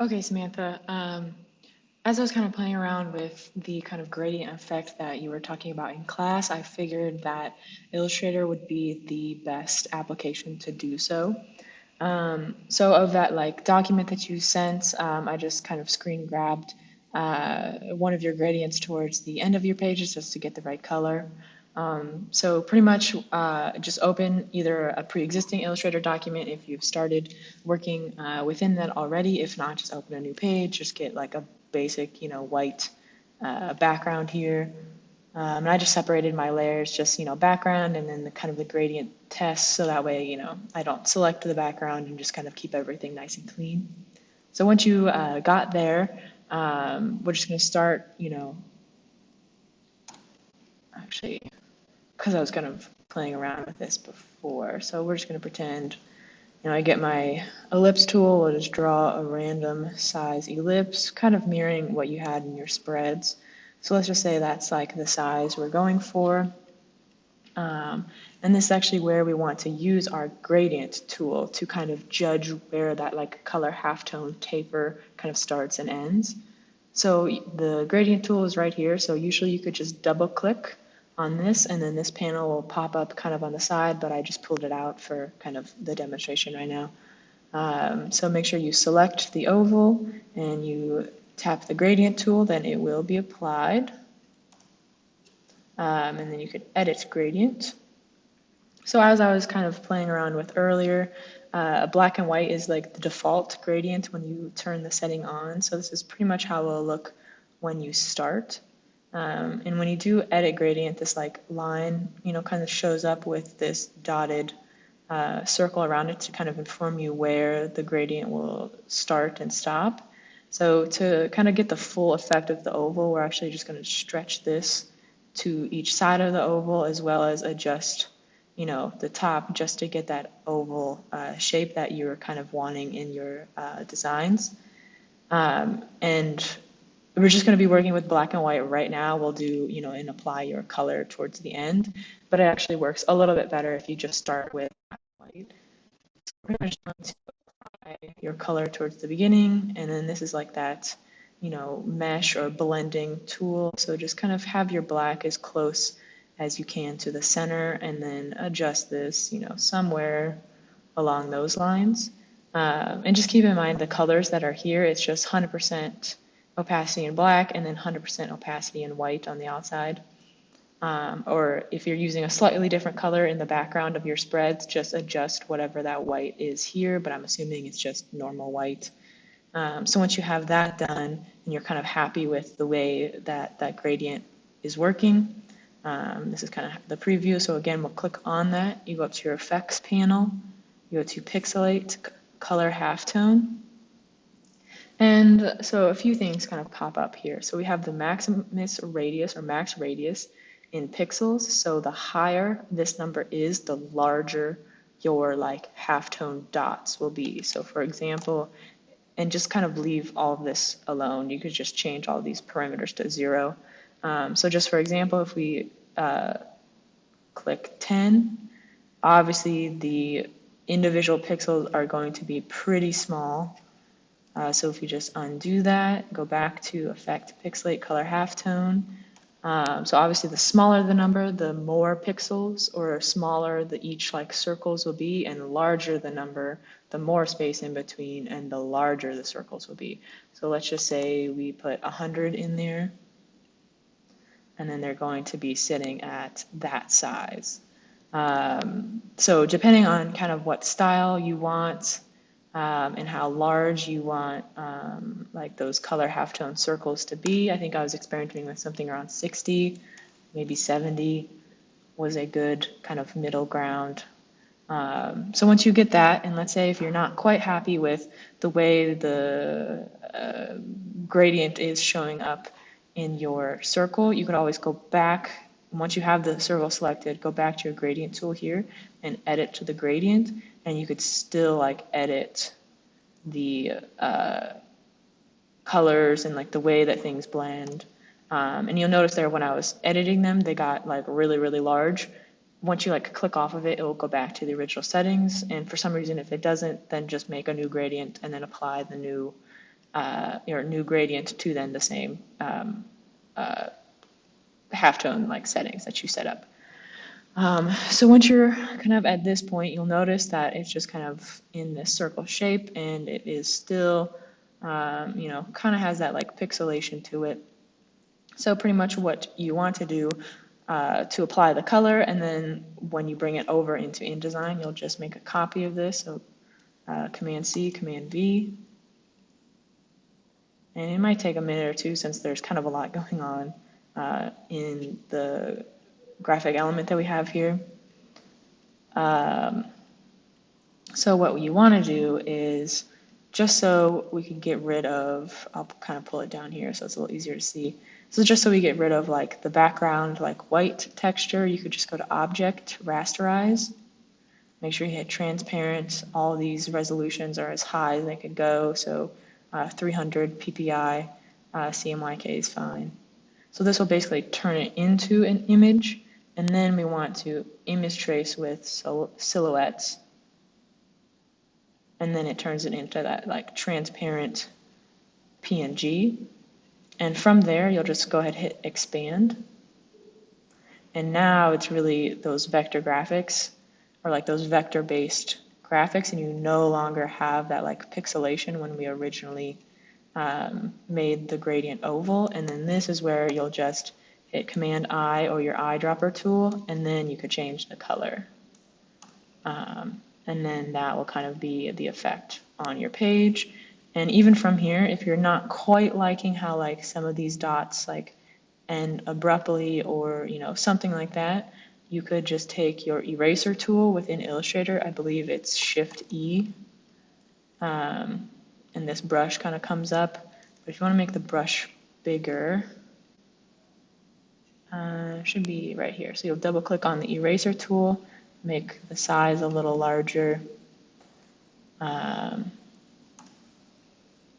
Okay, Samantha. As I was kind of playing around with the kind of gradient effect that you were talking about in class, I figured that Illustrator would be the best application to do so. So of that like document that you sent, I just kind of screen grabbed one of your gradients towards the end of your pages just to get the right color. So pretty much just open either a pre-existing Illustrator document if you've started working within that already. If not, just open a new page, just get like a basic, white background here. And I just separated my layers, just, background and then the kind of the gradient test. So that way, I don't select the background and just kind of keep everything nice and clean. So once you got there, we're just going to start, actually, because I was kind of playing around with this before. So we're just going to pretend, I get my ellipse tool. I'll just draw a random size ellipse, kind of mirroring what you had in your spreads. So let's just say that's like the size we're going for. And this is actually where we want to use our gradient tool to kind of judge where that like color halftone taper kind of starts and ends. So the gradient tool is right here. So usually you could just double click on this and then this panel will pop up kind of on the side, but I just pulled it out for kind of the demonstration right now. So make sure you select the oval and you tap the gradient tool, then it will be applied. And then you could edit gradient. So as I was kind of playing around with earlier, black and white is like the default gradient when you turn the setting on. So this is pretty much how it'll look when you start. And when you do edit gradient, this like line, kind of shows up with this dotted circle around it to kind of inform you where the gradient will start and stop. So to kind of get the full effect of the oval, we're actually just going to stretch this to each side of the oval as well as adjust the top just to get that oval shape that you're kind of wanting in your designs. And we're just going to be working with black and white right now. We'll do, and apply your color towards the end, but it actually works a little bit better if you just start with black and white. So pretty much going to apply your color towards the beginning, and then this is like that, mesh or blending tool. So just kind of have your black as close as you can to the center and then adjust this, somewhere along those lines. And just keep in mind the colors that are here, it's just 100% opacity in black and then 100% opacity in white on the outside. Or if you're using a slightly different color in the background of your spreads, just adjust whatever that white is here, but I'm assuming it's just normal white. So once you have that done and you're kind of happy with the way that that gradient is working, this is kind of the preview. So again, we'll click on that. You go up to your effects panel, you go to pixelate, color halftone. And so a few things kind of pop up here. So we have the maximus radius or max radius in pixels. So the higher this number is, the larger your like halftone dots will be. So for example, and just kind of leave all of this alone. You could just change all these parameters to 0. So just for example, if we click 10, obviously the individual pixels are going to be pretty small. So if you just undo that, go back to Effect, Pixelate, Color Halftone. So obviously the smaller the number, the more pixels, or smaller the each like circles will be, and the larger the number, the more space in between, and the larger the circles will be. So let's just say we put 100 in there, and then they're going to be sitting at that size. So depending on kind of what style you want, and how large you want like those color halftone circles to be. I think I was experimenting with something around 60, maybe 70 was a good kind of middle ground. So once you get that, and let's say if you're not quite happy with the way the gradient is showing up in your circle, you could always go back. Once you have the circle selected, go back to your gradient tool here and edit to the gradient, and you could still like edit the colors and like the way that things blend. And you'll notice there when I was editing them, they got like really, really large. Once you like click off of it, it will go back to the original settings. And for some reason, if it doesn't, then just make a new gradient and then apply the new your new gradient to then the same halftone like settings that you set up. So once you're kind of at this point, you'll notice that it's just kind of in this circle shape, and it is still, kind of has that like pixelation to it. So pretty much what you want to do to apply the color, and then when you bring it over into InDesign, you'll just make a copy of this. So Command C, Command V. And it might take a minute or two since there's kind of a lot going on in the graphic element that we have here. So what you want to do is, just so we can get rid of, I'll kind of pull it down here so it's a little easier to see. So just so we get rid of like the background, like white texture, you could just go to Object, Rasterize. Make sure you hit Transparent. All these resolutions are as high as they could go. So 300 PPI, CMYK is fine. So this will basically turn it into an image. And then we want to image trace with silhouettes. And then it turns it into that like transparent PNG. And from there, you'll just go ahead and hit expand. And now it's really those vector graphics, or like those vector-based graphics, and you no longer have that like pixelation when we originally made the gradient oval. And then this is where you'll just hit Command I or your eyedropper tool, and then you could change the color. And then that will kind of be the effect on your page. And even from here, if you're not quite liking how like some of these dots like end abruptly or something like that, you could just take your eraser tool within Illustrator. I believe it's Shift E, and this brush kind of comes up. But if you want to make the brush bigger, it should be right here. So you'll double click on the eraser tool, make the size a little larger.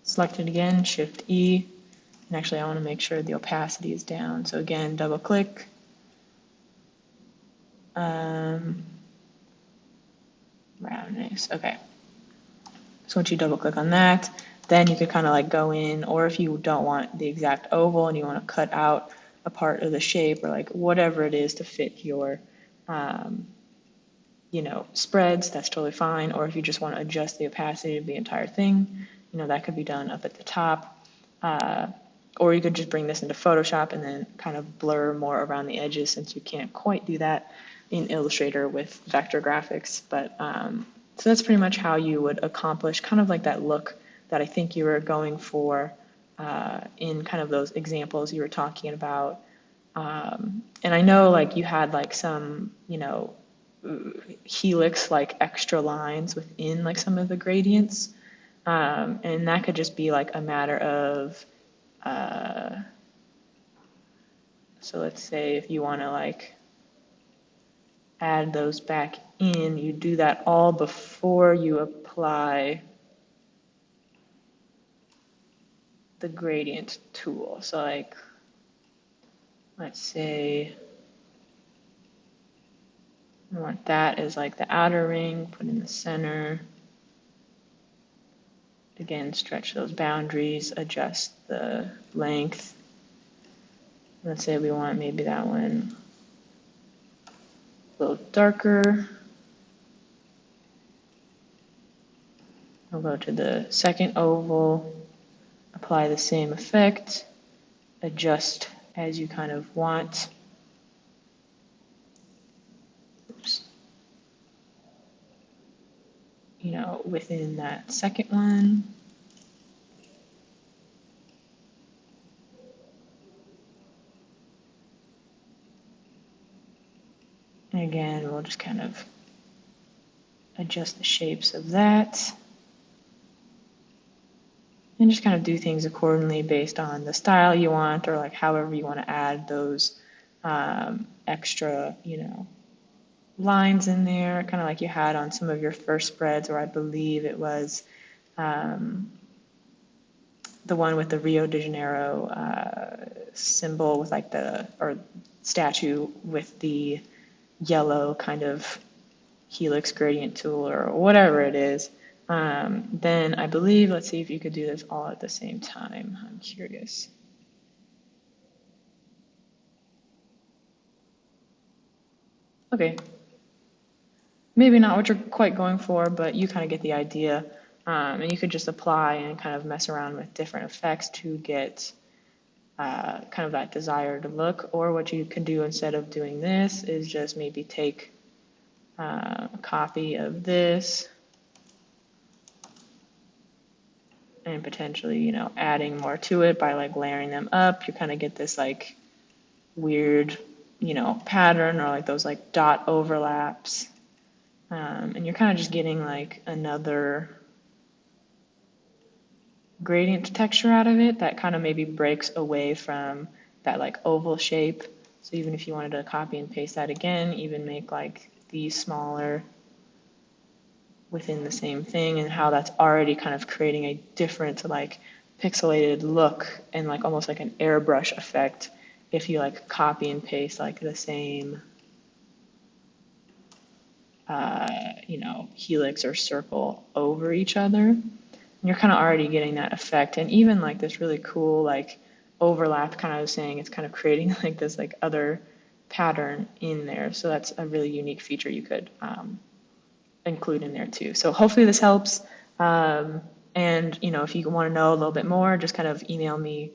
Select it again, Shift E, and actually I want to make sure the opacity is down. So again, double click. Roundness, okay. So once you double click on that, then you could kind of like go in, or if you don't want the exact oval and you want to cut out a part of the shape or like whatever it is to fit your spreads, that's totally fine. Or if you just want to adjust the opacity of the entire thing, that could be done up at the top. Or you could just bring this into Photoshop and then kind of blur more around the edges, since you can't quite do that in Illustrator with vector graphics. But so that's pretty much how you would accomplish kind of like that look that I think you were going for in kind of those examples you were talking about. And I know like you had like some, helix like extra lines within like some of the gradients. And that could just be like a matter of, so let's say if you want to like add those back in, you do that all before you apply the gradient tool. So like, let's say I want that as like the outer ring, put in the center. Again, stretch those boundaries, adjust the length. Let's say we want maybe that one a little darker. I'll go to the second oval, apply the same effect, adjust as you kind of want. Oops. Within that second one. And again, we'll just kind of adjust the shapes of that. And just kind of do things accordingly based on the style you want, or like however you want to add those extra, lines in there, kind of like you had on some of your first spreads, or I believe it was the one with the Rio de Janeiro symbol with like or statue with the yellow kind of helix gradient tool or whatever it is. Then I believe, let's see if you could do this all at the same time. I'm curious. Okay, maybe not what you're quite going for, but you kind of get the idea. And you could just apply and kind of mess around with different effects to get kind of that desired look. Or what you can do instead of doing this is just maybe take a copy of this and potentially, you know, adding more to it by like layering them up. You kind of get this like weird, you know, pattern or like those like dot overlaps. And you're kind of just getting like another gradient texture out of it that kind of maybe breaks away from that like oval shape. So even if you wanted to copy and paste that again, even make like these smaller within the same thing, and how that's already kind of creating a different like pixelated look and like almost like an airbrush effect if you like copy and paste like the same you know, helix or circle over each other. And you're kind of already getting that effect. And even like this really cool like overlap kind of saying it's kind of creating like this like other pattern in there. So that's a really unique feature you could include in there too. So hopefully this helps. And you know, if you want to know a little bit more, just kind of email me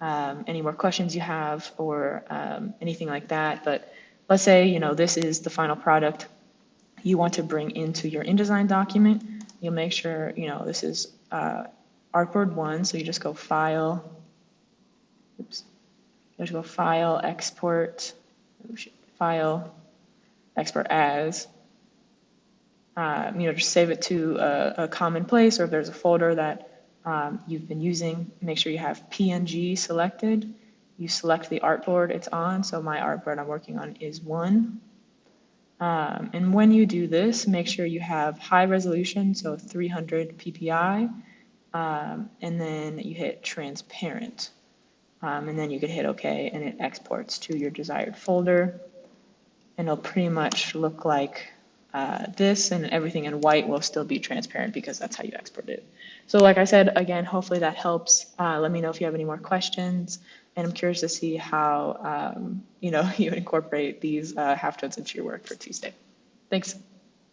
any more questions you have or anything like that. But let's say, you know, this is the final product you want to bring into your InDesign document. You'll make sure, you know, this is artboard 1, so you just go File, oops, you just go File, Export, File, Export As. You know, just save it to a common place, or if there's a folder that you've been using, make sure you have PNG selected. You select the artboard it's on, so my artboard I'm working on is 1. And when you do this, make sure you have high resolution, so 300 ppi, and then you hit transparent. And then you could hit OK, and it exports to your desired folder. And it'll pretty much look like this, and everything in white will still be transparent because that's how you export it. So like I said, again, hopefully that helps. Let me know if you have any more questions. And I'm curious to see how you know, you incorporate these halftones into your work for Tuesday. Thanks.